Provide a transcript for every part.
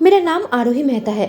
मेरा नाम आरोही मेहता है।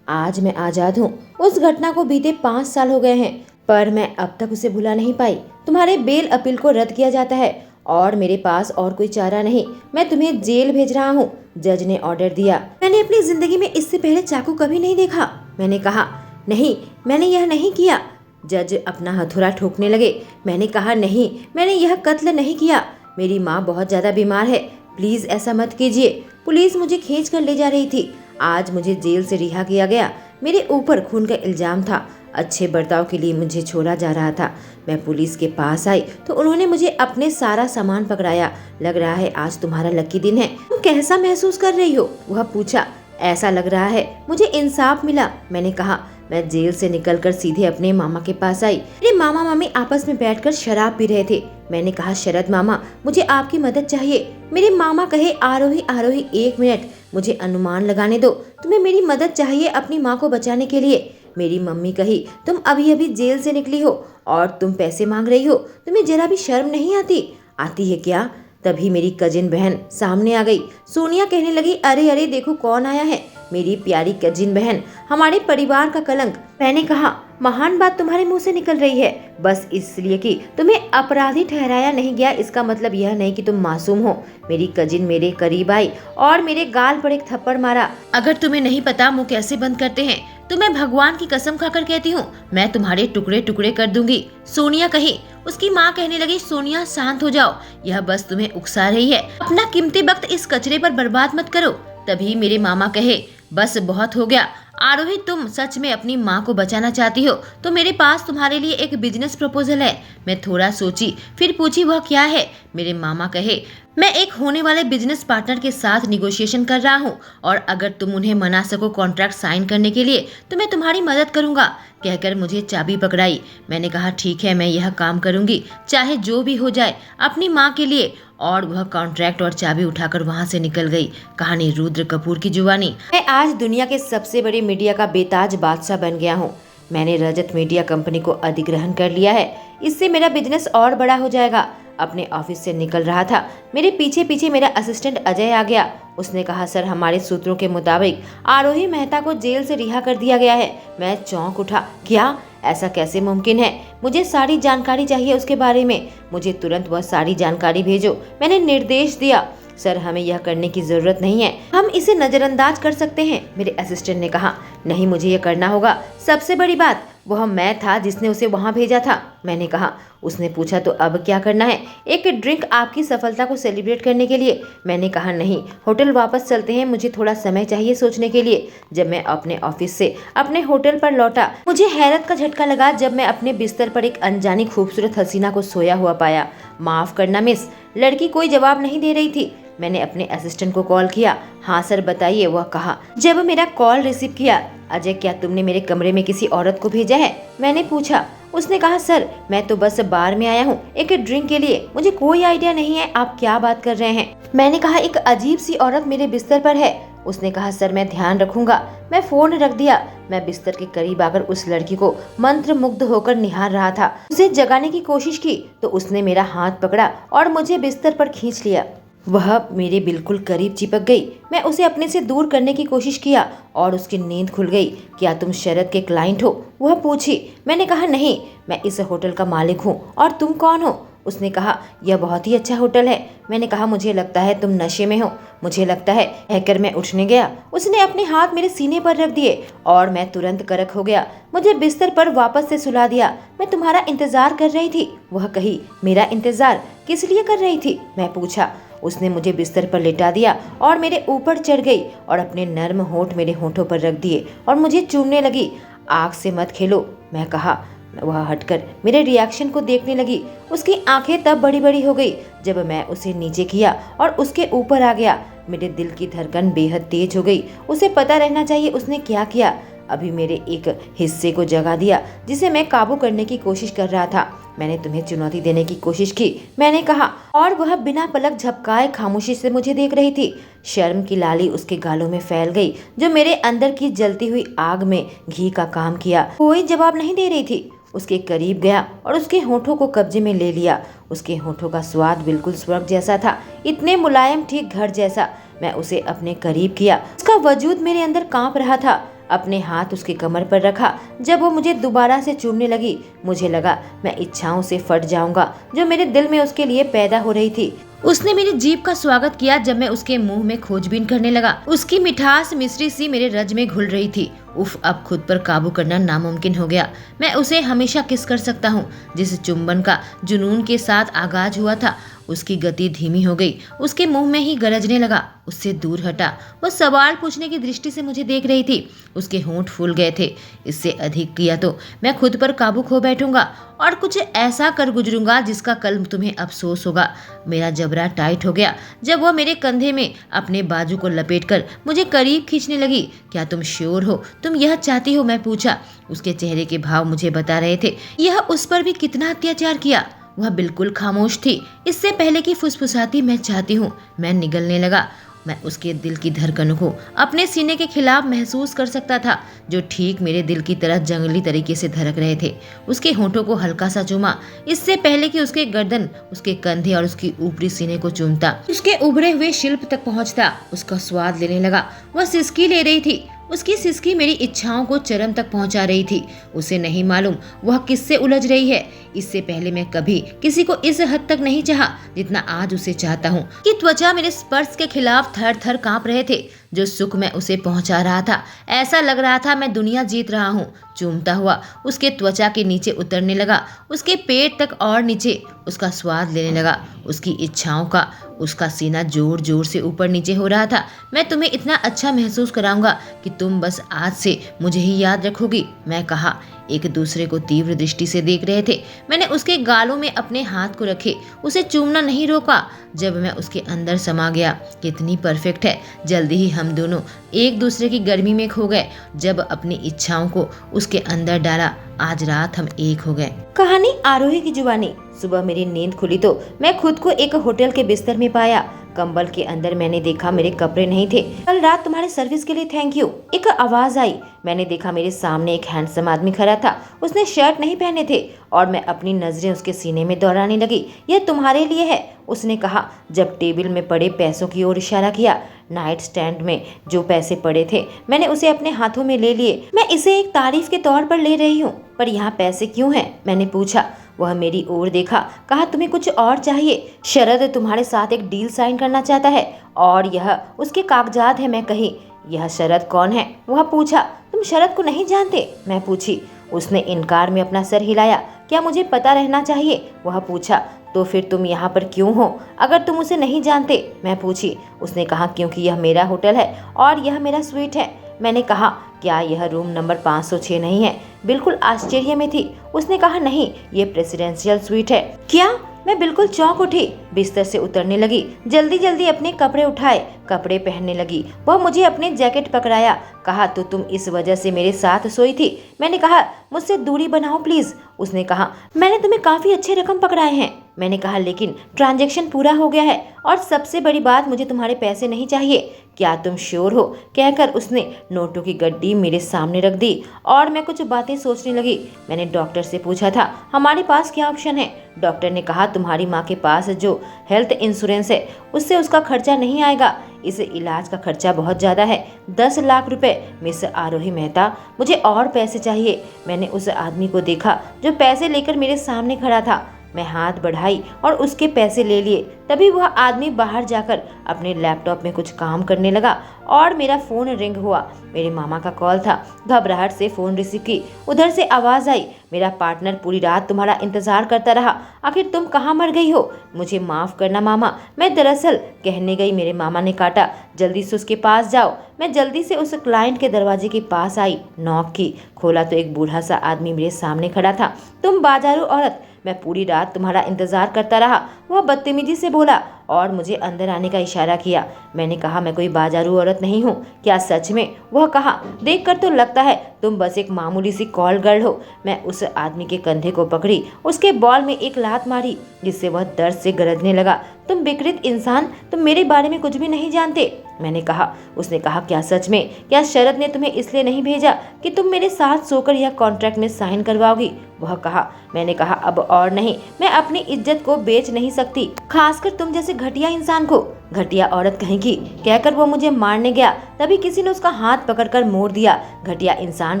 आज मैं आजाद हूँ। उस घटना को बीते 5 साल हो गए हैं, पर मैं अब तक उसे भुला नहीं पाई। तुम्हारे बेल अपील को रद्द किया जाता है और मेरे पास और कोई चारा नहीं। मैं तुम्हें जेल भेज रहा हूँ। जज ने ऑर्डर दिया। मैंने अपनी जिंदगी में इससे पहले चाकू कभी नहीं देखा। मैंने कहा, नहीं, मैंने यह नहीं किया। जज अपना हथौड़ा ठोकने लगे। मैंने कहा, नहीं, मैंने यह कत्ल नहीं किया। मेरी माँ बहुत ज्यादा बीमार है, प्लीज ऐसा मत कीजिए। पुलिस मुझे खींच कर ले जा रही थी। आज मुझे जेल से रिहा किया गया। मेरे ऊपर खून का इल्जाम था। अच्छे बर्ताव के लिए मुझे छोड़ा जा रहा था। मैं पुलिस के पास आई तो उन्होंने मुझे अपने सारा सामान पकड़ाया। लग रहा है आज तुम्हारा लकी दिन है। तुम कैसा महसूस कर रही हो? वह पूछा। ऐसा लग रहा है मुझे इंसाफ मिला। मैंने कहा। मैं जेल से निकलकर सीधे अपने मामा के पास आई। मेरे मामा मामी आपस में बैठकर शराब पी रहे थे। मैंने कहा, शरद मामा, मुझे आपकी मदद चाहिए। मेरे मामा कहे, आरोही आरोही, 1 मिनट, मुझे अनुमान लगाने दो। तुम्हें मेरी मदद चाहिए अपनी माँ को बचाने के लिए। मेरी मम्मी कही, तुम अभी अभी जेल से निकली हो और तुम पैसे मांग रही हो। तुम्हें जरा भी शर्म नहीं आती? आती है क्या? तभी मेरी कजिन बहन सामने आ गई। सोनिया कहने लगी, अरे अरे देखो कौन आया है। मेरी प्यारी कजिन बहन, हमारे परिवार का कलंक। मैंने कहा, महान बात तुम्हारे मुंह से निकल रही है। बस इसलिए कि तुम्हें अपराधी ठहराया नहीं गया, इसका मतलब यह नहीं कि तुम मासूम हो। मेरी कजिन मेरे करीब आई और मेरे गाल पर एक थप्पड़ मारा। अगर तुम्हें नहीं पता मुंह कैसे बंद करते हैं तो मैं भगवान की कसम खाकर कहती हूँ, मैं तुम्हारे टुकड़े टुकड़े कर दूंगी। सोनिया कही। उसकी माँ कहने लगी, सोनिया शांत हो जाओ, यह बस तुम्हें उकसा रही है। अपना कीमती वक्त इस कचरे पर बर्बाद मत करो। तभी मेरे मामा कहे, बस बहुत हो गया। आरोही, तुम सच में अपनी माँ को बचाना चाहती हो तो मेरे पास तुम्हारे लिए एक बिजनेस प्रपोजल है। मैं थोड़ा सोची, फिर पूछी, वह क्या है? मेरे मामा कहे, मैं एक होने वाले बिजनेस पार्टनर के साथ निगोशिएशन कर रहा हूँ और अगर तुम उन्हें मना सको कॉन्ट्रैक्ट साइन करने के लिए तो मैं तुम्हारी मदद करूंगा। कहकर मुझे चाबी पकड़ाई। मैंने कहा, ठीक है, मैं यह काम करूंगी, चाहे जो भी हो जाए, अपनी माँ के लिए। और वह कॉन्ट्रैक्ट और चाबी उठाकर वहां से निकल गई। कहानी रुद्र कपूर की जुबानी। मैं आज दुनिया के सबसे बड़े मीडिया का बेताज बादशाह बन गया हूँ। मैंने रजत मीडिया कंपनी को अधिग्रहण कर लिया है। इससे मेरा बिजनेस और बड़ा हो जाएगा। अपने ऑफिस से निकल रहा था, मेरे पीछे पीछे मेरा असिस्टेंट अजय आ गया। उसने कहा, सर, हमारे सूत्रों के मुताबिक आरोही मेहता को जेल से रिहा कर दिया गया है। मैं चौंक उठा। क्या? ऐसा कैसे मुमकिन है? मुझे सारी जानकारी चाहिए उसके बारे में। मुझे तुरंत वह सारी जानकारी भेजो। मैंने निर्देश दिया। सर, हमें यह करने की जरूरत नहीं है, हम इसे नजरअंदाज कर सकते हैं। मेरे असिस्टेंट ने कहा, नहीं, मुझे यह करना होगा। सबसे बड़ी बात, वह मैं था जिसने उसे वहां भेजा था। मैंने कहा। उसने पूछा, तो अब क्या करना है? एक ड्रिंक आपकी सफलता को सेलिब्रेट करने के लिए। मैंने कहा, नहीं, होटल वापस चलते हैं, मुझे थोड़ा समय चाहिए सोचने के लिए। जब मैं अपने ऑफिस से अपने होटल पर लौटा, मुझे हैरत का झटका लगा जब मैं अपने बिस्तर पर एक अनजानी खूबसूरत हसीना को सोया हुआ पाया। माफ करना मिस, लड़की कोई जवाब नहीं दे रही थी। मैंने अपने असिस्टेंट को कॉल किया। हाँ सर, बताइए, वह कहा। जब मेरा कॉल रिसीव किया, अजय, क्या तुमने मेरे कमरे में किसी औरत को भेजा है? मैंने पूछा। उसने कहा, सर, मैं तो बस बार में आया हूँ एक ड्रिंक के लिए, मुझे कोई आइडिया नहीं है आप क्या बात कर रहे हैं। मैंने कहा, एक अजीब सी औरत मेरे बिस्तर पर है। उसने कहा, सर, मैं ध्यान रखूंगा। मैं फोन रख दिया। मैं बिस्तर के करीब आकर उस लड़की को मंत्र मुग्ध होकर निहार रहा था। उसे जगाने की कोशिश की तो उसने मेरा हाथ पकड़ा और मुझे बिस्तर पर खींच लिया। वह मेरे बिल्कुल करीब चिपक गई। मैं उसे अपने से दूर करने की कोशिश किया और उसकी नींद खुल गई। क्या तुम शरद के क्लाइंट हो? वह पूछी। मैंने कहा, नहीं, मैं इस होटल का मालिक हूँ। और तुम कौन हो? उसने कहा, यह बहुत ही अच्छा होटल है। मैंने कहा, मुझे लगता है तुम नशे में हो। मुझे लगता है। कहकर मैं उठने गया। उसने अपने हाथ मेरे सीने पर रख दिए और मैं तुरंत करक हो गया। मुझे बिस्तर पर वापस से सुला दिया। मैं तुम्हारा इंतजार कर रही थी। वह कही। मेरा इंतजार किस लिए कर रही थी? मैं पूछा। उसने मुझे बिस्तर पर लिटा दिया और मेरे ऊपर चढ़ गई और अपने नर्म होंठ मेरे होंठों पर रख दिए और मुझे चूमने लगी। आग से मत खेलो, मैं कहा। वह हटकर मेरे रिएक्शन को देखने लगी। उसकी आंखें तब बड़ी बड़ी हो गई जब मैं उसे नीचे किया और उसके ऊपर आ गया। मेरे दिल की धड़कन बेहद तेज हो गई। उसे पता रहना चाहिए उसने क्या किया। अभी मेरे एक हिस्से को जगा दिया जिसे मैं काबू करने की कोशिश कर रहा था। मैंने तुम्हें चुनौती देने की कोशिश की, मैंने कहा, और वह बिना पलक झपकाए खामोशी से मुझे देख रही थी। शर्म की लाली उसके गालों में फैल गई जो मेरे अंदर की जलती हुई आग में घी का काम किया। कोई जवाब नहीं दे रही थी। उसके करीब गया और उसके होठों को कब्जे में ले लिया। उसके होठों का स्वाद बिल्कुल स्वर्ग जैसा था, इतने मुलायम, ठीक घर जैसा। मैं उसे अपने करीब किया। उसका वजूद मेरे अंदर कांप रहा था। अपने हाथ उसके कमर पर रखा। जब वो मुझे दोबारा से चूमने लगी, मुझे लगा मैं इच्छाओं से फट जाऊंगा जो मेरे दिल में उसके लिए पैदा हो रही थी। उसने मेरी जीभ का स्वागत किया जब मैं उसके मुंह में खोजबीन करने लगा। उसकी मिठास मिश्री सी मेरे रज में घुल रही थी। उफ, अब खुद पर काबू करना नामुमकिन हो गया। मैं उसे हमेशा किस कर सकता हूँ। जिस चुंबन का जुनून के साथ आगाज हुआ था, उसकी गति धीमी हो गई। उसके मुंह में ही गरजने लगा। उससे दूर हटा। वो सवाल पूछने की दृष्टि से मुझे देख रही थी। उसके होंठ फूल गए थे। इससे अधिक किया तो मैं खुद पर काबू खो बैठूंगा और कुछ ऐसा कर गुजरूंगा जिसका कल तुम्हें अफसोस होगा। मेरा जबड़ा टाइट हो गया जब वह मेरे कंधे में अपने बाजू को लपेटकर मुझे करीब खींचने लगी। क्या तुम श्योर हो? तुम यह चाहती हो? मैं पूछा। उसके चेहरे के भाव मुझे बता रहे थे यह उस पर भी कितना अत्याचार किया। वह बिल्कुल खामोश थी। इससे पहले कि फुसफुसाती मैं चाहती हूँ, मैं निगलने लगा। मैं उसके दिल की धड़कनों को अपने सीने के खिलाफ महसूस कर सकता था, जो ठीक मेरे दिल की तरह जंगली तरीके से धड़क रहे थे। उसके होठों को हल्का सा चूमा, इससे पहले कि उसके गर्दन, उसके कंधे और उसकी ऊपरी सीने को चूमता। उसके उभरे हुए शिल्प तक पहुंचता। उसका स्वाद लेने लगा। वह सिसकी ले रही थी। उसकी सिसकी मेरी इच्छाओं को चरम तक पहुंचा रही थी। उसे नहीं मालूम वह किससे उलझ रही है। इससे पहले मैं कभी किसी को इस हद तक नहीं चाहा जितना आज उसे चाहता हूँ कि त्वचा मेरे स्पर्श के खिलाफ थर थर कांप रहे थे। जो सुख मैं उसे पहुंचा रहा था, ऐसा लग रहा था मैं दुनिया जीत रहा हूँ। चूमता हुआ उसके त्वचा के नीचे उतरने लगा, उसके पेट तक और नीचे। उसका स्वाद लेने लगा, उसकी इच्छाओं का। उसका सीना जोर जोर से ऊपर नीचे हो रहा था। मैं तुम्हें इतना अच्छा महसूस कराऊंगा कि तुम बस आज से मुझे ही याद रखोगी, मैं कहा। एक दूसरे को तीव्र दृष्टि से देख रहे थे। मैंने उसके गालों में अपने हाथ को रखे, उसे चूमना नहीं रोका। जब मैं उसके अंदर समा गया, कितनी परफेक्ट है। जल्दी ही हम दोनों एक दूसरे की गर्मी में खो गए। जब अपनी इच्छाओं को उसके अंदर डाला, आज रात हम एक हो गए। कहानी आरोही की जुबानी। सुबह मेरी नींद खुली तो मैं खुद को एक होटल के बिस्तर में पाया। कंबल के अंदर मैंने देखा मेरे कपड़े नहीं थे। कल रात तुम्हारे सर्विस के लिए थैंक यू, एक आवाज आई। मैंने देखा मेरे सामने एक हैंडसम आदमी खड़ा था। उसने शर्ट नहीं पहने थे और मैं अपनी नजरें उसके सीने में दौड़ाने लगी। यह तुम्हारे लिए है, उसने कहा जब टेबल में पड़े पैसों की ओर इशारा किया। नाइट स्टैंड में जो पैसे पड़े थे मैंने उसे अपने हाथों में ले लिए। मैं इसे एक तारीफ के तौर पर ले रही हूँ, पर यहाँ पैसे क्यों हैं? मैंने पूछा। वह मेरी ओर देखा, कहा तुम्हें कुछ और चाहिए? शरद तुम्हारे साथ एक डील साइन करना चाहता है और यह उसके कागजात है। मैं कही। यह शरद कौन है? वह पूछा। तुम शरद को नहीं जानते? मैं पूछी। उसने इनकार में अपना सर हिलाया। क्या मुझे पता रहना चाहिए? वह पूछा। तो फिर तुम यहाँ पर क्यों हो अगर तुम उसे नहीं जानते? मैं पूछी। उसने कहा क्योंकि यह मेरा होटल है और यह मेरा स्वीट है। मैंने कहा क्या यह रूम नंबर 506 नहीं है? बिल्कुल आश्चर्य में थी। उसने कहा नहीं, ये प्रेसिडेंशियल स्वीट है। क्या? मैं बिल्कुल चौंक उठी। बिस्तर से उतरने लगी, जल्दी जल्दी अपने कपड़े उठाए, कपड़े पहनने लगी। वह मुझे अपने जैकेट पकड़ाया। कहा तो तुम इस वजह से मेरे साथ सोई थी? मैंने कहा मुझसे दूरी बनाओ प्लीज। उसने कहा मैंने तुम्हें काफी अच्छे रकम पकड़ाए हैं। मैंने कहा लेकिन ट्रांजैक्शन पूरा हो गया है और सबसे बड़ी बात, मुझे तुम्हारे पैसे नहीं चाहिए। क्या तुम श्योर हो? कहकर उसने नोटों की गड्डी मेरे सामने रख दी और मैं कुछ बातें सोचने लगी। मैंने डॉक्टर से पूछा था हमारे पास क्या ऑप्शन है। डॉक्टर ने कहा तुम्हारी माँ के पास जो हेल्थ इंश्योरेंस है उससे उसका खर्चा नहीं आएगा। इस इलाज का खर्चा बहुत ज़्यादा है, 10 लाख रुपए। मिस आरोही मेहता, मुझे और पैसे चाहिए। मैंने उस आदमी को देखा जो पैसे लेकर मेरे सामने खड़ा था। मैं हाथ बढ़ाई और उसके पैसे ले लिए। तभी वह आदमी बाहर जाकर अपने लैपटॉप में कुछ काम करने लगा और मेरा फोन रिंग हुआ। मेरे मामा का कॉल था। घबराहट से फोन रिसीव की। उधर से आवाज आई, मेरा पार्टनर पूरी रात तुम्हारा इंतजार करता रहा, आखिर तुम कहाँ मर गई हो? मुझे माफ करना मामा, मैं दरअसल कहने गई। मेरे मामा ने काटा, जल्दी से उसके पास जाओ। मैं जल्दी से उस क्लाइंट के दरवाजे के पास आई, नॉक की। खोला तो एक बूढ़ा सा आदमी मेरे सामने खड़ा था। तुम बाजारू औरत, मैं पूरी रात तुम्हारा इंतजार करता रहा, वह बदतमीजी से बोला और मुझे अंदर आने का इशारा किया। मैंने कहा मैं कोई बाजारू औरत नहीं हूँ। क्या सच में? वह कहा देखकर तो लगता है तुम बस एक मामूली सी कॉल गर्ल हो। मैं उस आदमी के कंधे को पकड़ी, उसके बॉल में एक लात मारी जिससे वह दर्द से गरजने लगा। तुम विकृत इंसान, तुम मेरे बारे में कुछ भी नहीं जानते, मैंने कहा। उसने कहा क्या सच में? क्या शरद ने तुम्हें इसलिए नहीं भेजा कि तुम मेरे साथ सोकर यह कॉन्ट्रैक्ट में साइन करवाओगी? वह कहा। मैंने कहा अब और नहीं, मैं अपनी इज्जत को बेच नहीं सकती, खासकर तुम जैसे घटिया इंसान को। घटिया औरत कहीं की कहकर वो मुझे मारने गया, तभी किसी ने उसका हाथ पकड़कर मोड़ दिया। घटिया इंसान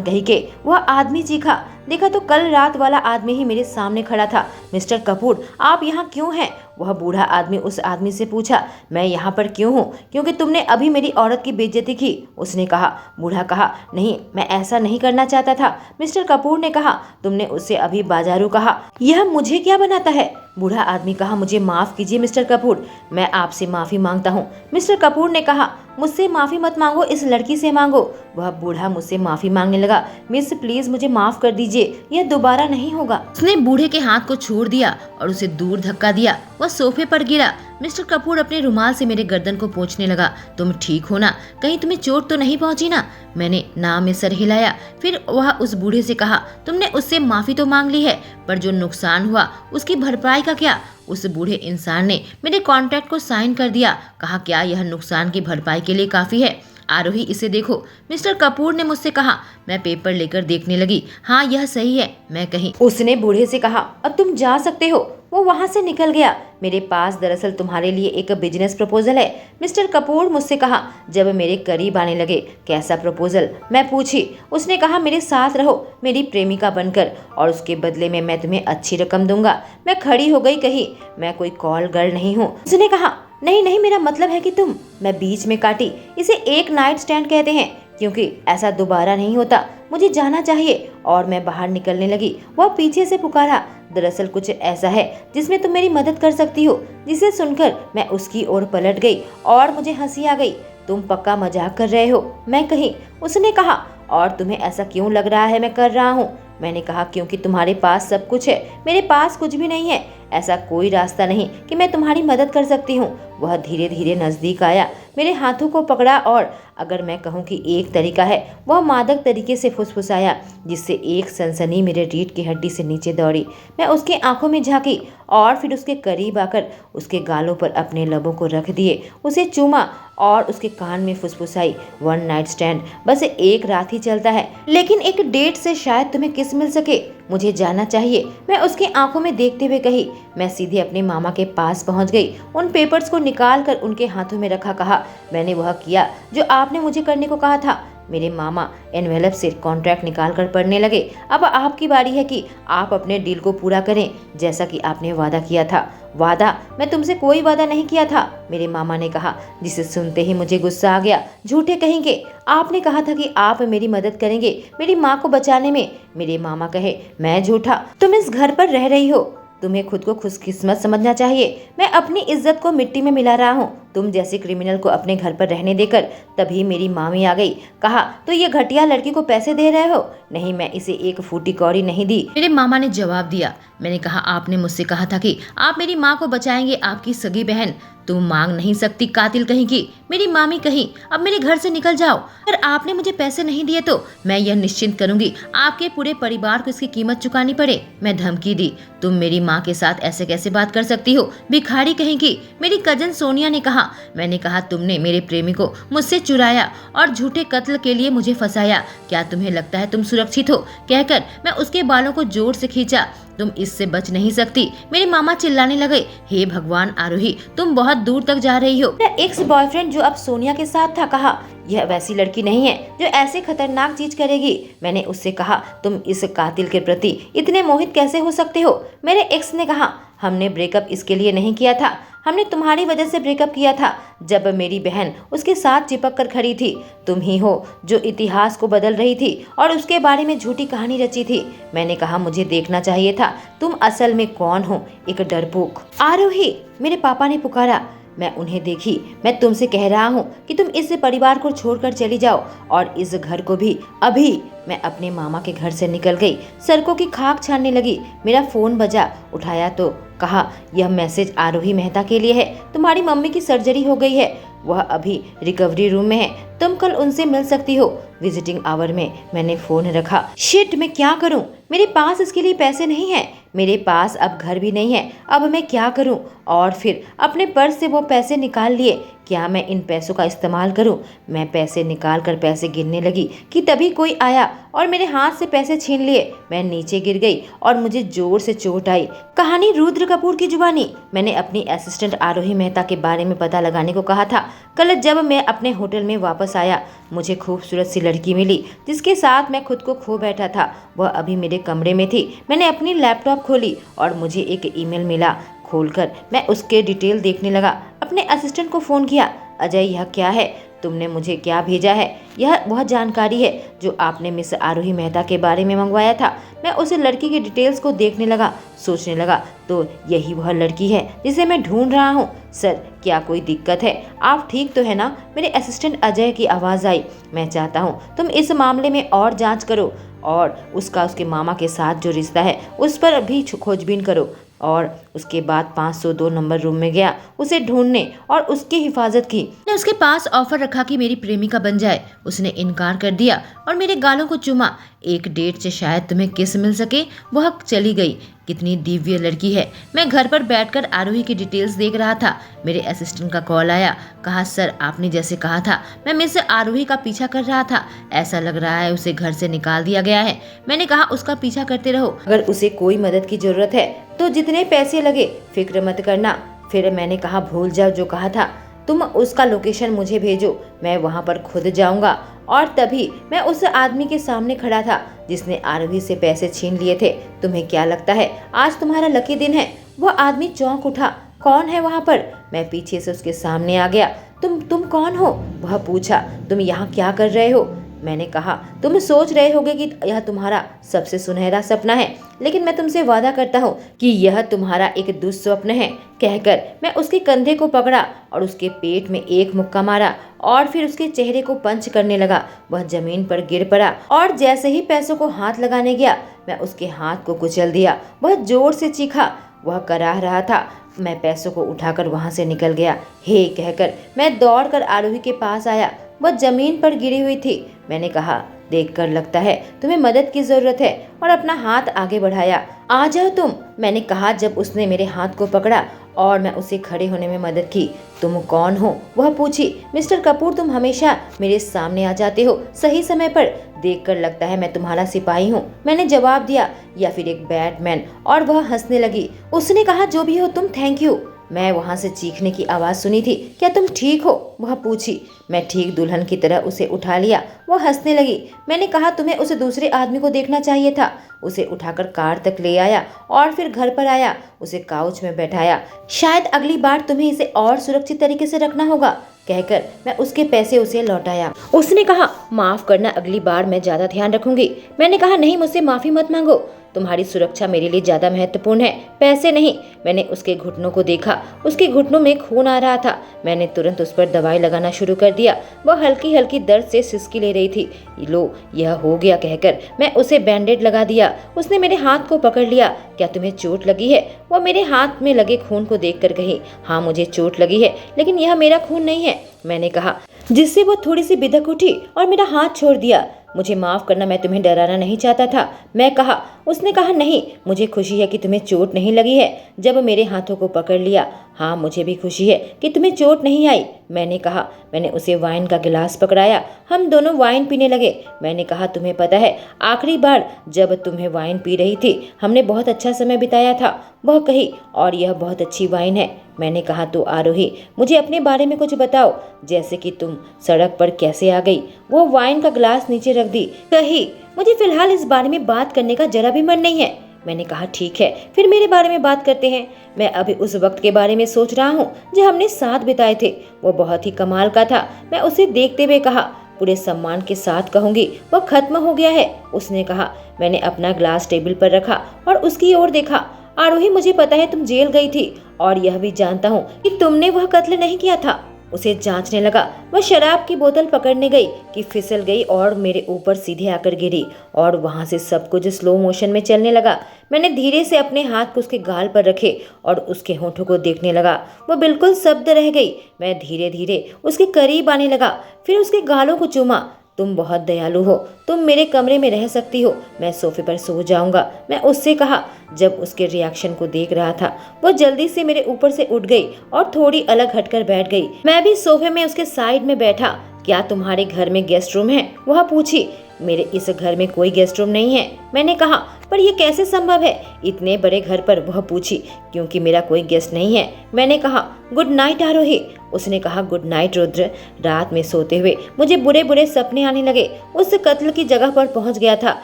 कहीं के। वह आदमी चीखा। देखा तो कल रात वाला आदमी ही मेरे सामने खड़ा था। मिस्टर कपूर, आप यहाँ क्यों हैं? वह बूढ़ा आदमी उस आदमी से पूछा। मैं यहाँ पर क्यों हूँ? क्योंकि तुमने अभी मेरी औरत की बेइज्जती की, उसने कहा। बूढ़ा कहा, नहीं, मैं ऐसा नहीं करना चाहता था। मिस्टर कपूर ने कहा, तुमने उससे अभी बाजारू कहा, यह मुझे क्या बनाता है? बूढ़ा आदमी कहा, मुझे माफ कीजिए मिस्टर कपूर, मैं आपसे माफी मांगता हूँ। मिस्टर कपूर ने कहा, मुझसे माफी मत मांगो, इस लड़की से मांगो। वह बूढ़ा मुझसे माफी मांगने लगा। मिस प्लीज मुझे माफ कर दीजिए, यह दोबारा नहीं होगा। उसने बूढ़े के हाथ को छोड़ दिया और उसे दूर धक्का दिया। वह सोफे पर गिरा। मिस्टर कपूर अपने रुमाल से मेरे गर्दन को पोंछने लगा। तुम ठीक हो ना? कहीं तुम्हें चोट तो नहीं पहुंची ना? मैंने ना में सर हिलाया। फिर वह उस बूढ़े से कहा, तुमने उससे माफी तो मांग ली है, पर जो नुकसान हुआ उसकी भरपाई का क्या? उस बूढ़े इंसान ने मेरे कॉन्ट्रैक्ट को साइन कर दिया। कहा, क्या यह नुकसान की भरपाई के लिए काफी है? आरोही, इसे देखो। मिस्टर कपूर ने मुझसे कहा। मैं पेपर लेकर देखने लगी। हाँ, यह सही है, मैं कहीं। उसने बूढ़े से कहा, अब तुम जा सकते हो। वो वहाँ से निकल गया। मेरे पास दरअसल तुम्हारे लिए एक बिजनेस प्रपोजल है, मिस्टर कपूर मुझसे कहा जब मेरे करीब आने लगे। कैसा प्रपोजल? मैं पूछी। उसने कहा, मेरे साथ रहो मेरी प्रेमिका बनकर, और उसके बदले में मैं तुम्हें अच्छी रकम दूंगा। मैं खड़ी हो गई, कही, मैं कोई कॉल गर्ल नहीं हूँ। उसने कहा, नहीं नहीं, मेरा मतलब है कि तुम। मैं बीच में काटी। इसे एक नाइट स्टैंड कहते हैं, क्योंकि ऐसा दोबारा नहीं होता। मुझे जाना चाहिए। और मैं बाहर निकलने लगी। वह पीछे से पुकारा, दरअसल कुछ ऐसा है जिसमें तुम मेरी मदद कर सकती हो। जिसे सुनकर मैं उसकी ओर पलट गई और मुझे हंसी आ गई। तुम पक्का मजाक कर रहे हो, मैं कही। उसने कहा, और तुम्हें ऐसा क्यों लग रहा है मैं कर रहा हूँ? मैंने कहा, क्योंकि तुम्हारे पास सब कुछ है, मेरे पास कुछ भी नहीं है। ऐसा कोई रास्ता नहीं कि मैं तुम्हारी मदद कर सकती हूँ। वह धीरे धीरे नजदीक आया, मेरे हाथों को पकड़ा और अगर मैं कहूँ कि एक तरीका है, वह मादक तरीके से फुसफुसाया, जिससे एक सनसनी मेरे रीढ़ की हड्डी से नीचे दौड़ी। मैं उसकी आंखों में झांकी और फिर उसके करीब आकर उसके गालों पर अपने लबों को रख दिए, उसे चूमा और उसके कान में फुसफुसाई। वन नाइट स्टैंड बस एक रात ही चलता है, लेकिन एक डेट से शायद तुम्हें किस मिल सके। मुझे जाना चाहिए, मैं उसकी आंखों में देखते हुए कही। मैं सीधे अपने मामा के पास पहुंच गई। उन पेपर्स को निकाल कर उनके हाथों में रखा। कहा, मैंने वह किया जो आपने मुझे करने को कहा था। मेरे मामा एनवेलप से कॉन्ट्रैक्ट निकाल कर पढ़ने लगे। अब आपकी बारी है कि आप अपने डील को पूरा करें, जैसा कि आपने वादा किया था। वादा? मैं तुमसे कोई वादा नहीं किया था, मेरे मामा ने कहा, जिसे सुनते ही मुझे गुस्सा आ गया। झूठे कहेंगे, आपने कहा था कि आप मेरी मदद करेंगे मेरी माँ को बचाने में। मेरे मामा कहे, मैं झूठा? तुम इस घर पर रह रही हो, तुम्हें खुद को खुशकिस्मत समझना चाहिए। मैं अपनी इज्जत को मिट्टी में मिला रहा हूँ तुम जैसे क्रिमिनल को अपने घर पर रहने देकर। तभी मेरी मामी आ गई। कहा, तो ये घटिया लड़की को पैसे दे रहे हो? नहीं, मैं इसे एक फूटी कौड़ी नहीं दी, मेरे मामा ने जवाब दिया। मैंने कहा, आपने मुझसे कहा था कि आप मेरी माँ को बचाएंगे, आपकी सगी बहन। तुम मांग नहीं सकती, कातिल कहीं की। मेरी मामी कही, अब मेरे घर से निकल जाओ। अगर आपने मुझे पैसे नहीं दिए तो मैं यह निश्चिंत करूंगी आपके पूरे परिवार को इसकी कीमत चुकानी पड़े। मैं धमकी दी। तुम मेरी माँ के साथ ऐसे कैसे बात कर सकती हो, भिखारी कहीं की। मेरी कजन सोनिया ने कहा। मैंने कहा, तुमने मेरे प्रेमी को मुझसे चुराया और झूठे कत्ल के लिए मुझे फंसाया। क्या तुम्हें लगता है तुम सुरक्षित हो? कहकर मैं उसके बालों को जोर से खींचा। तुम इससे बच नहीं सकती। मेरे मामा चिल्लाने लगे, हे भगवान आरोही, तुम बहुत दूर तक जा रही हो। मेरा एक्स बॉयफ्रेंड जो अब सोनिया के साथ था कहा, यह वैसी लड़की नहीं है जो ऐसे खतरनाक चीज करेगी। मैंने उससे कहा, तुम इस कातिल के प्रति इतने मोहित कैसे हो सकते हो? मेरे एक्स ने कहा, हमने ब्रेकअप इसके लिए नहीं किया था, हमने तुम्हारी वजह से ब्रेकअप किया था जब मेरी बहन उसके साथ चिपक कर खड़ी थी। तुम ही हो जो इतिहास को बदल रही थी और उसके बारे में झूठी कहानी रची थी। मैंने कहा, मुझे देखना चाहिए था तुम असल में कौन हो, एक डरपोक। आरोही, मेरे पापा ने पुकारा। मैं उन्हें देखी। मैं तुमसे कह रहा हूँ कि तुम इस परिवार को छोड़कर चली जाओ और इस घर को भी। अभी मैं अपने मामा के घर से निकल गई, सड़कों की खाक छानने लगी। मेरा फोन बजा, उठाया तो कहा, यह मैसेज आरोही मेहता के लिए है। तुम्हारी मम्मी की सर्जरी हो गई है, वह अभी रिकवरी रूम में है, तुम कल उनसे मिल सकती हो विजिटिंग आवर में। मैंने फोन रखा। शिट, मैं क्या करूं? मेरे पास इसके लिए पैसे नहीं है, मेरे पास अब घर भी नहीं है। अब मैं क्या करूं? और फिर अपने पर्स से वो पैसे निकाल लिए। क्या मैं इन पैसों का इस्तेमाल करूं? मैं पैसे निकाल कर पैसे गिनने लगी कि तभी कोई आया और मेरे हाथ से पैसे छीन लिए। मैं नीचे गिर गई और मुझे जोर से चोट आई। कहानी रुद्र कपूर की जुबानी। मैंने अपनी असिस्टेंट आरोही मेहता के बारे में पता लगाने को कहा था। कल जब मैं अपने होटल में वापस आया, मुझे खूबसूरत सी लड़की मिली जिसके साथ मैं खुद को खो बैठा था। वह अभी मेरे कमरे में थी। मैंने अपनी लैपटॉप खोली और मुझे एक ईमेल मिला। खोलकर मैं उसके डिटेल देखने लगा। अपने असिस्टेंट को फ़ोन किया। अजय, यह क्या है? तुमने मुझे क्या भेजा है? यह वह जानकारी है जो आपने मिस आरोही मेहता के बारे में मंगवाया था। मैं उस लड़की की डिटेल्स को देखने लगा, सोचने लगा तो यही वह लड़की है जिसे मैं ढूंढ रहा हूँ। सर, क्या कोई दिक्कत है? आप ठीक तो है ना? मेरे असिस्टेंट अजय की आवाज़ आई। मैं चाहता हूँ तुम इस मामले में और जांच करो और उसके मामा के साथ जो रिश्ता है उस पर भी खोजबीन करो। और उसके बाद 502 नंबर रूम में गया उसे ढूंढने और उसकी हिफाजत की। मैंने उसके पास ऑफर रखा कि मेरी प्रेमिका बन जाए। उसने इनकार कर दिया और मेरे गालों को चूमा। एक डेट से शायद तुम्हें किस मिल सके। वह चली गई। कितनी दिव्य लड़की है। मैं घर पर बैठकर आरोही की डिटेल्स देख रहा था। मेरे असिस्टेंट का कॉल आया। कहा, सर, आपने जैसे कहा था मैं मिस आरोही का पीछा कर रहा था। ऐसा लग रहा है उसे घर से निकाल दिया गया है। मैंने कहा, उसका पीछा करते रहो। अगर उसे कोई मदद की जरूरत है तो जितने पैसे लगे फिक्र मत करना। फिर मैंने कहा, भूल जाओ जो कहा था। तुम उसका लोकेशन मुझे भेजो, मैं वहाँ पर खुद जाऊँगा। और तभी मैं उस आदमी के सामने खड़ा था जिसने आरोही से पैसे छीन लिए थे। तुम्हें क्या लगता है आज तुम्हारा लकी दिन है? वह आदमी चौंक उठा। कौन है वहाँ पर? मैं पीछे से उसके सामने आ गया। तुम कौन हो? वह पूछा। तुम यहाँ क्या कर रहे हो? मैंने कहा, तुम सोच रहे होगे कि यह तुम्हारा सबसे सुनहरा सपना है, लेकिन मैं तुमसे वादा करता हूँ कि यह तुम्हारा एक दुस्वप्न है। कहकर मैं उसके कंधे को पकड़ा और उसके पेट में एक मुक्का मारा और फिर उसके चेहरे को पंच करने लगा। वह जमीन पर गिर पड़ा और जैसे ही पैसों को हाथ लगाने गया, मैं उसके हाथ को कुचल दिया। वह जोर से चीखा। वह कराह रहा था। मैं पैसों को उठाकर वहां से निकल गया। हे कहकर मैं दौड़कर आरोही के पास आया। वह जमीन पर गिरी हुई थी। मैंने कहा, देखकर लगता है तुम्हें मदद की जरूरत है, और अपना हाथ आगे बढ़ाया। आ जाओ तुम, मैंने कहा जब उसने मेरे हाथ को पकड़ा और मैं उसे खड़े होने में मदद की। तुम कौन हो? वह पूछी। मिस्टर कपूर, तुम हमेशा मेरे सामने आ जाते हो सही समय पर। देखकर लगता है मैं तुम्हारा सिपाही हूँ, मैंने जवाब दिया, या फिर एक बैटमैन। और वह हंसने लगी। उसने कहा, जो भी हो तुम, थैंक यू। मैं वहां से चीखने की आवाज सुनी थी। क्या तुम ठीक हो? वह पूछी। मैं ठीक दुल्हन की तरह उसे उठा लिया। वह हंसने लगी। मैंने कहा, तुम्हें उस दूसरे आदमी को देखना चाहिए था। उसे उठाकर कार तक ले आया और फिर घर पर आया, उसे काउच में बैठाया। शायद अगली बार तुम्हें इसे और सुरक्षित तरीके से रखना होगा, कहकर मैं उसके पैसे उसे लौटाया। उसने कहा, माफ करना, अगली बार मैं ज्यादा ध्यान रखूंगी। मैंने कहा, नहीं, मुझसे माफी मत मांगो, तुम्हारी सुरक्षा मेरे लिए ज्यादा महत्वपूर्ण है, पैसे नहीं। मैंने उसके घुटनों को देखा। उसके घुटनों में खून आ रहा था। मैंने तुरंत उस पर दवाई लगाना शुरू कर दिया। वह हल्की हल्की दर्द से सिसकी ले रही थी। लो, यह हो गया, कहकर मैं उसे बैंडेड लगा दिया। उसने मेरे हाथ को पकड़ लिया। क्या तुम्हें चोट लगी है? वह मेरे हाथ में लगे खून को देखकर कही। हाँ, मुझे चोट लगी है, लेकिन यह मेरा खून नहीं है, मैंने कहा, जिससे वह थोड़ी सी बिदक उठी और मेरा हाथ छोड़ दिया। मुझे माफ करना, मैं तुम्हें डराना नहीं चाहता था, मैं कहा। उसने कहा, नहीं, मुझे खुशी है कि तुम्हें चोट नहीं लगी है। जब मेरे हाथों को पकड़ लिया। हाँ, मुझे भी खुशी है कि तुम्हें चोट नहीं आई, मैंने कहा। मैंने उसे वाइन का गिलास पकड़ाया। हम दोनों वाइन पीने लगे। मैंने कहा, तुम्हें पता है, आखिरी बार जब तुम्हें वाइन पी रही थी हमने बहुत अच्छा समय बिताया था, वह कही, और यह बहुत अच्छी वाइन है। मैंने कहा, तो आरोही, मुझे अपने बारे में कुछ बताओ, जैसे कि तुम सड़क पर कैसे आ गई। वो वाइन का गिलास नीचे रख दी। कही, मुझे फिलहाल इस बारे में बात करने का जरा भी मन नहीं है। मैंने कहा, ठीक है, फिर मेरे बारे में बात करते हैं। मैं अभी उस वक्त के बारे में सोच रहा हूँ जो हमने साथ बिताए थे। वो बहुत ही कमाल का था। मैं उसे देखते हुए कहा, पूरे सम्मान के साथ कहूंगी, वह खत्म हो गया है, उसने कहा। मैंने अपना ग्लास टेबल पर रखा और उसकी ओर देखा। आरोही, मुझे पता है तुम जेल गई थी, और यह भी जानता हूँ कि तुमने वह कत्ल नहीं किया था। उसे जांचने लगा। वह शराब की बोतल पकड़ने गई कि फिसल गई और मेरे ऊपर सीधे आकर गिरी, और वहां से सब कुछ स्लो मोशन में चलने लगा। मैंने धीरे से अपने हाथ को उसके गाल पर रखे और उसके होठों को देखने लगा। वह बिल्कुल स्तब्ध रह गई। मैं धीरे धीरे उसके करीब आने लगा, फिर उसके गालों को चूमा। तुम बहुत दयालु हो, तुम मेरे कमरे में रह सकती हो, मैं सोफे पर सो जाऊंगा, मैं उससे कहा। जब उसके रिएक्शन को देख रहा था वो जल्दी से मेरे ऊपर से उठ गई और थोड़ी अलग हटकर बैठ गई। मैं भी सोफे में उसके साइड में बैठा। क्या तुम्हारे घर में गेस्ट रूम है? वह पूछी। मेरे इस घर में कोई गेस्ट रूम नहीं है, मैंने कहा। पर यह कैसे संभव है इतने बड़े घर पर? वह पूछी। क्योंकि मेरा कोई गेस्ट नहीं है, मैंने कहा। गुड नाइट आरोही, उसने कहा। Good night Rudra. रात में सोते हुए मुझे बुरे बुरे सपने आने लगे। उस कत्ल की जगह पर पहुंच गया था।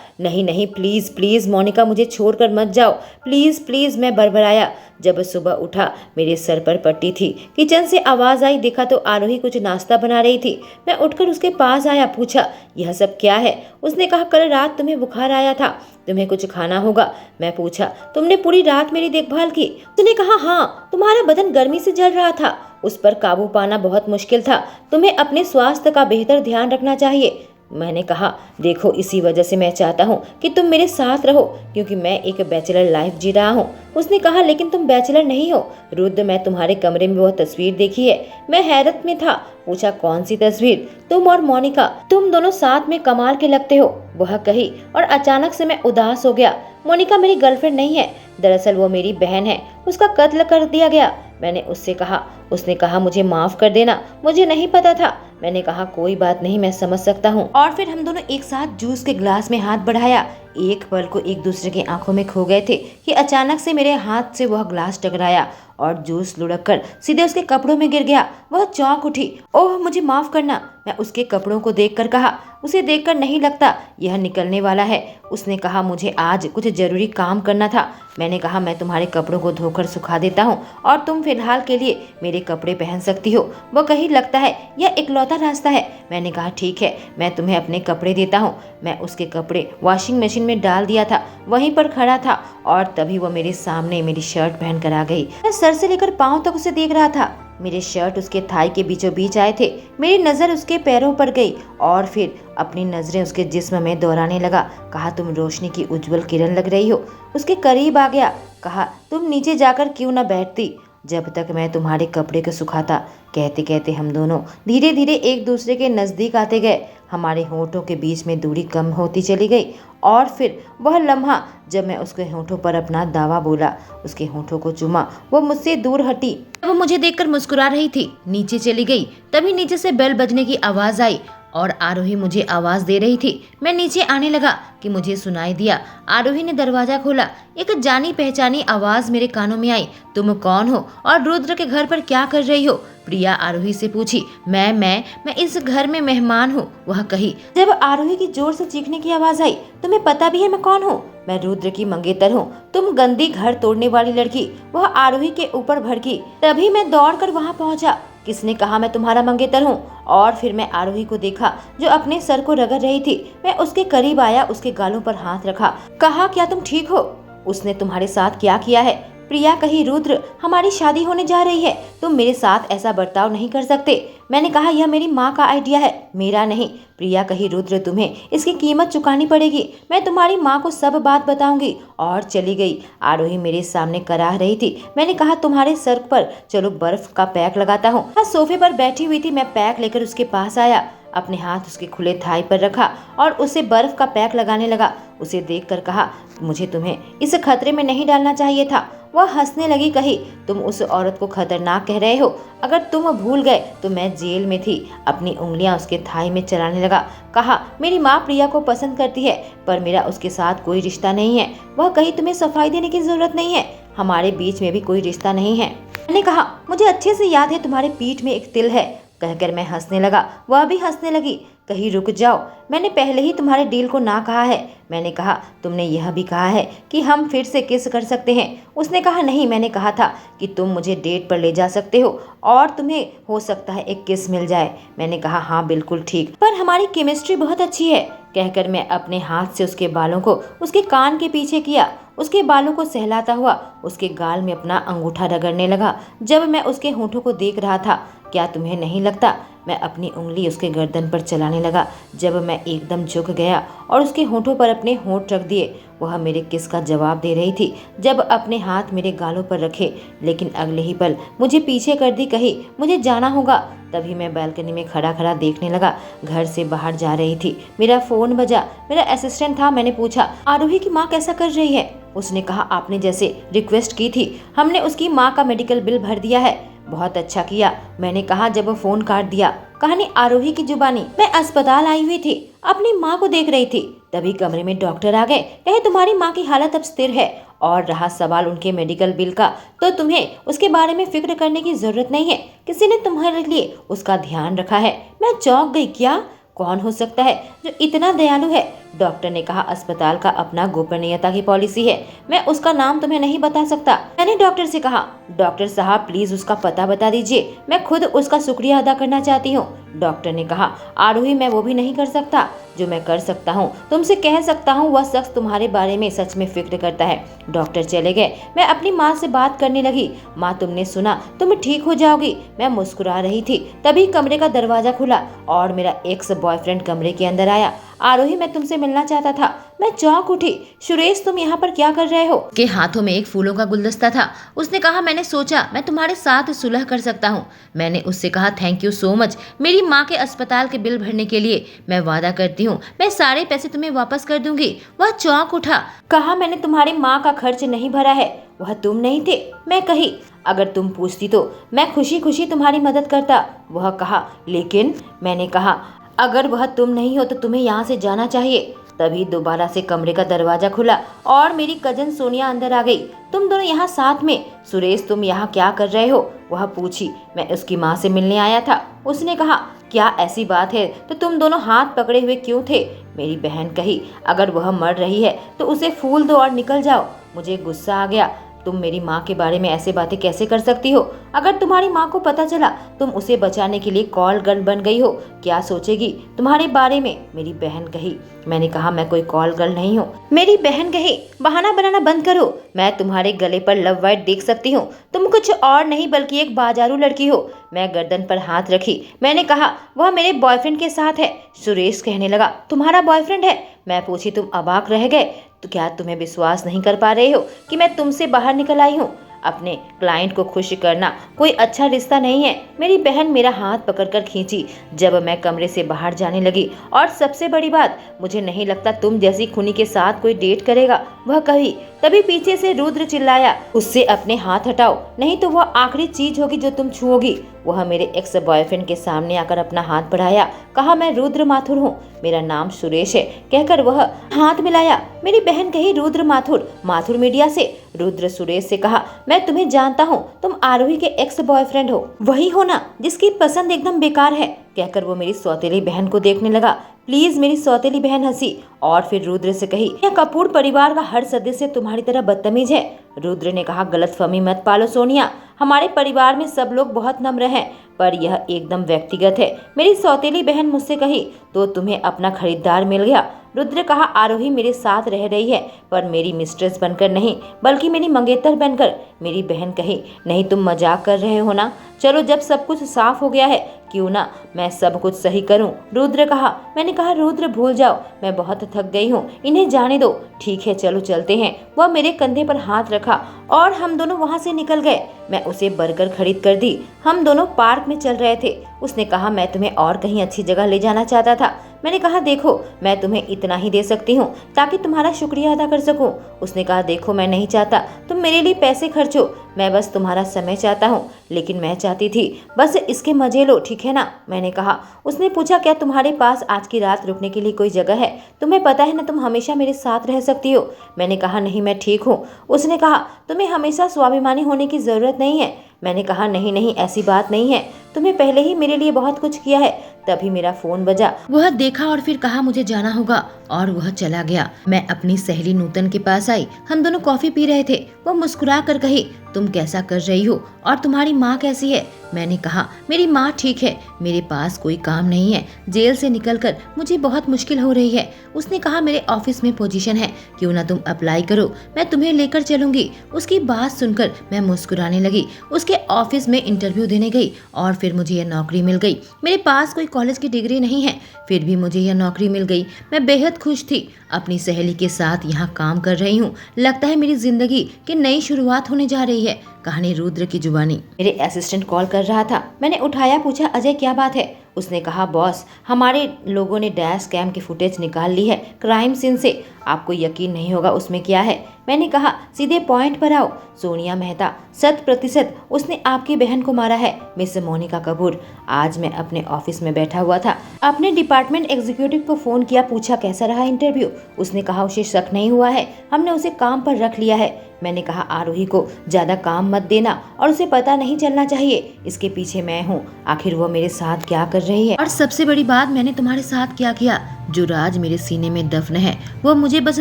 नहीं नहीं, प्लीज प्लीज मोनिका, मुझे छोड़कर मत जाओ, प्लीज प्लीज, मैं बड़बड़ाया। जब सुबह उठा मेरे सर पर पट्टी थी। किचन से आवाज आई, देखा तो आरोही कुछ नाश्ता बना रही थी। मैं उठकर उसके पास आया, पूछा यह सब क्या है? उसने कहा कल रात तुम्हें बुखार आया था, तुम्हें कुछ खाना होगा। मैं पूछा तुमने पूरी रात मेरी देखभाल की? उसने कहा हाँ, तुम्हारा बदन गर्मी से जल रहा था, उस पर काबू पाना बहुत मुश्किल था, तुम्हें अपने स्वास्थ्य का बेहतर ध्यान रखना चाहिए। मैंने कहा देखो, इसी वजह से मैं चाहता हूँ कि तुम मेरे साथ रहो, क्योंकि मैं एक बैचलर लाइफ जी रहा हूँ। उसने कहा लेकिन तुम बैचलर नहीं हो रुद्र, मैं तुम्हारे कमरे में वह तस्वीर देखी है। मैं हैरत में था। पूछा कौन सी तस्वीर? तुम और मोनिका, तुम दोनों साथ में कमाल के लगते हो, वह कही। और अचानक से मैं उदास हो गया। मोनिका मेरी गर्लफ्रेंड नहीं है, दरअसल वो मेरी बहन है, उसका कत्ल कर दिया गया, मैंने उससे कहा। उसने कहा मुझे माफ कर देना, मुझे नहीं पता था। मैंने कहा कोई बात नहीं, मैं समझ सकता हूँ। और फिर हम दोनों एक साथ जूस के ग्लास में हाथ बढ़ाया। एक पल को एक दूसरे की आंखों में खो गए थे कि अचानक से मेरे हाथ से वह ग्लास टकराया और जूस लुढ़क कर सीधे उसके कपड़ों में गिर गया। वह चौंक उठी। ओह मुझे माफ करना, मैं उसके कपड़ों को देखकर कहा। उसे देखकर नहीं लगता यह निकलने वाला है। उसने कहा मुझे आज कुछ जरूरी काम करना था। मैंने कहा मैं तुम्हारे कपड़ों को धोकर सुखा देता हूँ और तुम फिलहाल के लिए मेरे कपड़े पहन सकती हो। वो कही लगता है यह इकलौता रास्ता है। मैंने कहा ठीक है, मैं तुम्हें अपने कपड़े देता हूँ। मैं उसके कपड़े वॉशिंग मशीन में डाल दिया था, वहीं पर खड़ा था और तभी वो मेरे सामने मेरी शर्ट पहन कर आ गई। मैं सर से लेकर पाँव तक उसे देख रहा था। मेरे शर्ट उसके थाई के बीचों बीच आए थे। मेरी नजर उसके पैरों पर गई और फिर अपनी नजरें उसके जिस्म में दौड़ाने लगा। कहा तुम रोशनी की उज्जवल किरण लग रही हो। उसके करीब आ गया। कहा तुम नीचे जाकर क्यों न बैठती जब तक मैं तुम्हारे कपड़े को सुखाता। कहते कहते हम दोनों धीरे धीरे एक दूसरे के नजदीक आते गए। हमारे होठों के बीच में दूरी कम होती चली गई और फिर वह लम्हा जब मैं उसके होठों पर अपना दावा बोला, उसके होठों को चूमा, वो मुझसे दूर हटी। वो मुझे देखकर मुस्कुरा रही थी। नीचे चली गई। तभी नीचे से बेल बजने की आवाज आई और आरोही मुझे आवाज दे रही थी। मैं नीचे आने लगा कि मुझे सुनाई दिया। आरोही ने दरवाजा खोला। एक जानी पहचानी आवाज मेरे कानों में आई, तुम कौन हो और रुद्र के घर पर क्या कर रही हो? प्रिया आरोही से पूछी। मैं इस घर में मेहमान हूँ, वह कही। जब आरोही की जोर से चीखने की आवाज आई, तुम्हें पता भी है मैं कौन हूँ? मैं रुद्र की मंगेतर हूँ, तुम गंदी घर तोड़ने वाली लड़की। वह आरोही के ऊपर भड़की। तभी मैं दौड़कर वहाँ पहुँचा। किसने कहा मैं तुम्हारा मंगेतर हूँ? और फिर मैं आरोही को देखा जो अपने सर को रगड़ रही थी। मैं उसके करीब आया, उसके गालों पर हाथ रखा। कहा क्या तुम ठीक हो? उसने तुम्हारे साथ क्या किया है? प्रिया कही रुद्र हमारी शादी होने जा रही है, तुम मेरे साथ ऐसा बर्ताव नहीं कर सकते। मैंने कहा यह मेरी माँ का आइडिया है, मेरा नहीं। प्रिया कही रुद्र तुम्हें इसकी कीमत चुकानी पड़ेगी, मैं तुम्हारी माँ को सब बात बताऊंगी। और चली गई। आरोही मेरे सामने कराह रही थी। मैंने कहा तुम्हारे सर पर चलो बर्फ का पैक लगाता हूँ। सोफे पर बैठी हुई थी। मैं पैक लेकर उसके पास आया, अपने हाथ उसके खुले थाई पर रखा और उसे बर्फ का पैक लगाने लगा। उसे देखकर कहा मुझे तुम्हें इस खतरे में नहीं डालना चाहिए था। वह हंसने लगी। कही तुम उस औरत को खतरनाक कह रहे हो, अगर तुम भूल गए तो मैं जेल में थी। अपनी उंगलियां उसके थाई में चलाने लगा। कहा मेरी माँ प्रिया को पसंद करती है पर मेरा उसके साथ कोई रिश्ता नहीं है। वह कही तुम्हें सफाई देने की जरूरत नहीं है, हमारे बीच में भी कोई रिश्ता नहीं है। मैंने कहा मुझे अच्छे से याद है तुम्हारे पीठ में एक तिल है। कहकर मैं हंसने लगा। वह भी हंसने लगी। कहीं रुक जाओ, मैंने पहले ही तुम्हारे डील को ना कहा है। मैंने कहा तुमने यह भी कहा है कि हम फिर से किस कर सकते हैं। उसने कहा नहीं, मैंने कहा था कि तुम मुझे डेट पर ले जा सकते हो और तुम्हें हो सकता है एक किस मिल जाए। मैंने कहा हाँ बिल्कुल ठीक, पर हमारी केमिस्ट्री बहुत अच्छी है। कहकर मैं अपने हाथ से उसके बालों को उसके कान के पीछे किया। उसके बालों को सहलाता हुआ उसके गाल में अपना अंगूठा रगड़ने लगा। जब मैं उसके होठों को देख रहा था, क्या तुम्हें नहीं लगता मैं अपनी उंगली उसके गर्दन पर चलाने लगा। जब मैं एकदम झुक गया और उसके होठों पर अपने होंठ रख दिए, वह मेरे किस का जवाब दे रही थी जब अपने हाथ मेरे गालों पर रखे, लेकिन अगले ही पल मुझे पीछे कर दी, कही मुझे जाना होगा। तभी मैं बालकनी में खड़ा खड़ा देखने लगा। घर से बाहर जा रही थी, मेरा फोन बजा। मेरा असिस्टेंट था। मैंने पूछा, आरोही की माँ कैसा कर रही है? उसने कहा, आपने जैसे रिक्वेस्ट की थी हमने उसकी माँ का मेडिकल बिल भर दिया है। बहुत अच्छा किया, मैंने कहा जब वो फोन काट दिया। कहानी आरोही की जुबानी। मैं अस्पताल आई हुई थी, अपनी माँ को देख रही थी, तभी कमरे में डॉक्टर आ गए। कहे तुम्हारी माँ की हालत अब स्थिर है, और रहा सवाल उनके मेडिकल बिल का, तो तुम्हें उसके बारे में फिक्र करने की जरूरत नहीं है। किसी ने तुम्हारे लिए उसका ध्यान रखा है। मैं चौंक गई। क्या? कौन हो सकता है जो इतना दयालु है? डॉक्टर ने कहा, अस्पताल का अपना गोपनीयता की पॉलिसी है, मैं उसका नाम तुम्हें नहीं बता सकता। मैंने डॉक्टर से कहा, डॉक्टर साहब प्लीज उसका पता बता दीजिए, मैं खुद उसका शुक्रिया अदा करना चाहती हूँ। डॉक्टर ने कहा, आरोही मैं वो भी नहीं कर सकता जो मैं कर सकता हूँ, तुमसे कह सकता हूँ वह शख्स तुम्हारे बारे में सच में फिक्र करता है। डॉक्टर चले गए। मैं अपनी माँ से बात करने लगी। माँ तुमने सुना, तुम ठीक हो जाओगी। मैं मुस्कुरा रही थी, तभी कमरे का दरवाजा खुला और मेरा एक्स बॉयफ्रेंड कमरे के अंदर आया। आरोही मैं तुमसे मिलना चाहता था। मैं चौंक उठी। सुरेश तुम यहाँ पर क्या कर रहे हो? के हाथों में एक फूलों का गुलदस्ता था। उसने कहा, मैंने सोचा मैं तुम्हारे साथ सुलह कर सकता हूँ। मैंने उससे कहा, थैंक यू सो मच, मेरी माँ के अस्पताल के बिल भरने के लिए। मैं वादा करती हूँ मैं सारे पैसे तुम्हें वापस कर दूंगी। वह चौंक उठा। कहा, मैंने तुम्हारी माँ का खर्च नहीं भरा है, वह तुम नहीं थे। मैं कही, अगर तुम पूछती तो मैं खुशी खुशी तुम्हारी मदद करता। वह कहा, लेकिन मैंने कहा, अगर वह तुम नहीं हो तो तुम्हें यहाँ से जाना चाहिए। तभी दोबारा से कमरे का दरवाजा खुला और मेरी कजन सोनिया अंदर आ गई। तुम दोनों यहाँ साथ में? सुरेश तुम यहाँ क्या कर रहे हो? वह पूछी। मैं उसकी माँ से मिलने आया था। उसने कहा, क्या ऐसी बात है तो तुम दोनों हाथ पकड़े हुए क्यों थे? मेरी बहन कही, अगर वह मर रही है तो उसे फूल दो और निकल जाओ। मुझे गुस्सा आ गया। तुम मेरी माँ के बारे में ऐसे बातें कैसे कर सकती हो? अगर तुम्हारी माँ को पता चला तुम उसे बचाने के लिए कॉल गर्ल बन गई हो, क्या सोचेगी तुम्हारे बारे में? मेरी बहन कही। मैंने कहा, मैं कोई कॉल गर्ल नहीं हूँ। मेरी बहन कही, बहाना बनाना बंद करो, मैं तुम्हारे गले पर लव वाइट देख सकती हूँ, तुम कुछ और नहीं बल्कि एक बाजारू लड़की हो। मैं गर्दन पर हाथ रखी। मैंने कहा, वह मेरे बॉयफ्रेंड के साथ है। सुरेश कहने लगा, तुम्हारा बॉयफ्रेंड है? मैं पूछी। तुम अबाक रह गए। तो क्या तुम्हें विश्वास नहीं कर पा रहे हो कि मैं तुमसे बाहर निकल आई हूँ? अपने क्लाइंट को खुश करना कोई अच्छा रिश्ता नहीं है। मेरी बहन मेरा हाथ पकड़कर खींची जब मैं कमरे से बाहर जाने लगी। और सबसे बड़ी बात, मुझे नहीं लगता तुम जैसी खूनी के साथ कोई डेट करेगा, वह कही। तभी पीछे से रुद्र चिल्लाया, उससे अपने हाथ हटाओ, नहीं तो वह आखिरी चीज होगी जो तुम छुओगी। वह मेरे एक्स बॉयफ्रेंड के सामने आकर अपना हाथ बढ़ाया। कहा, मैं रुद्र माथुर हूँ, मेरा नाम सुरेश है। कहकर वह हाथ मिलाया। मेरी बहन कही, रुद्र माथुर? माथुर मीडिया से? रुद्र सुरेश से कहा, मैं तुम्हें जानता हूँ, तुम आरोही के एक्स बॉयफ्रेंड हो, वही हो ना जिसकी पसंद एकदम बेकार है। कहकर वो मेरी सौतेली बहन को देखने लगा। प्लीज मेरी सौतेली बहन हंसी और फिर रुद्र से कही, यह कपूर परिवार का हर सदस्य तुम्हारी तरह बदतमीज है। रुद्र ने कहा, गलतफहमी मत पालो सोनिया, हमारे परिवार में सब लोग बहुत नम्र हैं, पर यह एकदम व्यक्तिगत है। मेरी सौतेली बहन मुझसे कही, तो तुम्हें अपना खरीदार मिल गया। रुद्र कहा, आरोही मेरे साथ रह रही है, पर मेरी मिस्ट्रेस बनकर नहीं बल्कि मेरी मंगेतर बनकर। मेरी बहन कही, नहीं तुम मजाक कर रहे हो ना? चलो जब सब कुछ साफ हो गया है, क्यों ना मैं सब कुछ सही करूं? रुद्र कहा। मैंने कहा, रुद्र भूल जाओ, मैं बहुत थक गई हूँ, इन्हें जाने दो। ठीक है चलो चलते हैं। वह मेरे कंधे पर हाथ रखा और हम दोनों वहाँ से निकल गए। मैं उसे बर्गर खरीद कर दी। हम दोनों पार्क में चल रहे थे। उसने कहा, मैं तुम्हें और कहीं अच्छी जगह ले जाना चाहता था। मैंने कहा, देखो मैं तुम्हें इतना ही दे सकती हूँ ताकि तुम्हारा शुक्रिया अदा कर सकूं। उसने कहा, देखो मैं नहीं चाहता तुम मेरे लिए पैसे खर्चो, मैं बस तुम्हारा समय चाहता हूँ, लेकिन मैं चाहती थी बस इसके मजे लो, ठीक है ना? मैंने कहा। उसने पूछा, क्या तुम्हारे पास आज की रात रुकने के लिए कोई जगह है? तुम्हें पता है ना तुम हमेशा मेरे साथ रह सकती हो। मैंने कहा, नहीं मैं ठीक हूँ। उसने कहा, तुम्हें हमेशा स्वाभिमानी होने की जरूरत नहीं है। मैंने कहा, नहीं नहीं ऐसी बात नहीं है, तुम्हें पहले ही मेरे लिए बहुत कुछ किया है। तभी मेरा फोन बजा। वह देखा और फिर कहा, मुझे जाना होगा, और वह चला गया। मैं अपनी सहेली नूतन के पास आई। हम दोनों कॉफी पी रहे थे। वह मुस्कुरा कर कही, तुम कैसा कर रही हो और तुम्हारी माँ कैसी है? मैंने कहा, मेरी माँ ठीक है, मेरे पास कोई काम नहीं है, जेल से निकलकर मुझे बहुत मुश्किल हो रही है। उसने कहा, मेरे ऑफिस में पोजीशन है, क्यों ना तुम अप्लाई करो, मैं तुम्हें लेकर चलूंगी। उसकी बात सुनकर मैं मुस्कुराने लगी। उसके ऑफिस में इंटरव्यू देने गई और फिर फिर मुझे यह नौकरी मिल गई। मेरे पास कोई कॉलेज की डिग्री नहीं है, फिर भी मुझे यह नौकरी मिल गई। मैं बेहद खुश थी। अपनी सहेली के साथ यहाँ काम कर रही हूँ। लगता है मेरी जिंदगी की नई शुरुआत होने जा रही है। कहानी रुद्र की जुबानी। मेरे असिस्टेंट कॉल कर रहा था। मैंने उठाया, पूछा अजय क्या बात है। उसने कहा बॉस, हमारे लोगों ने डैश कैम की फुटेज निकाल ली है क्राइम सीन से। आपको यकीन नहीं होगा उसमें क्या है। मैंने कहा सीधे पॉइंट पर आओ। सोनिया मेहता 100% उसने आपकी बहन को मारा है, मिस मोनिका कपूर। आज मैं अपने ऑफिस में बैठा हुआ था, अपने डिपार्टमेंट एग्जीक्यूटिव को फोन किया, पूछा कैसा रहा इंटरव्यू। उसने कहा उसे शक नहीं हुआ है, हमने उसे काम पर रख लिया है। मैंने कहा आरोही को ज्यादा काम मत देना और उसे पता नहीं चलना चाहिए इसके पीछे मैं हूँ। आखिर वो मेरे साथ क्या कर रही है, और सबसे बड़ी बात मैंने तुम्हारे साथ क्या किया। जो राज मेरे सीने में दफन है वो मुझे बस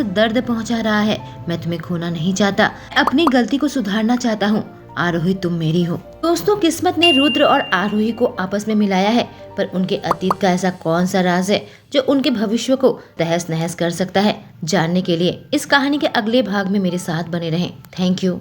दर्द पहुंचा रहा है। मैं तुम्हें खोना नहीं चाहता, अपनी गलती को सुधारना चाहता हूँ। आरोही तुम मेरी हो। दोस्तों, किस्मत ने रुद्र और आरोही को आपस में मिलाया है, पर उनके अतीत का ऐसा कौन सा राज है जो उनके भविष्य को तहस नहस कर सकता है। जानने के लिए इस कहानी के अगले भाग में मेरे साथ बने रहें। Thank you.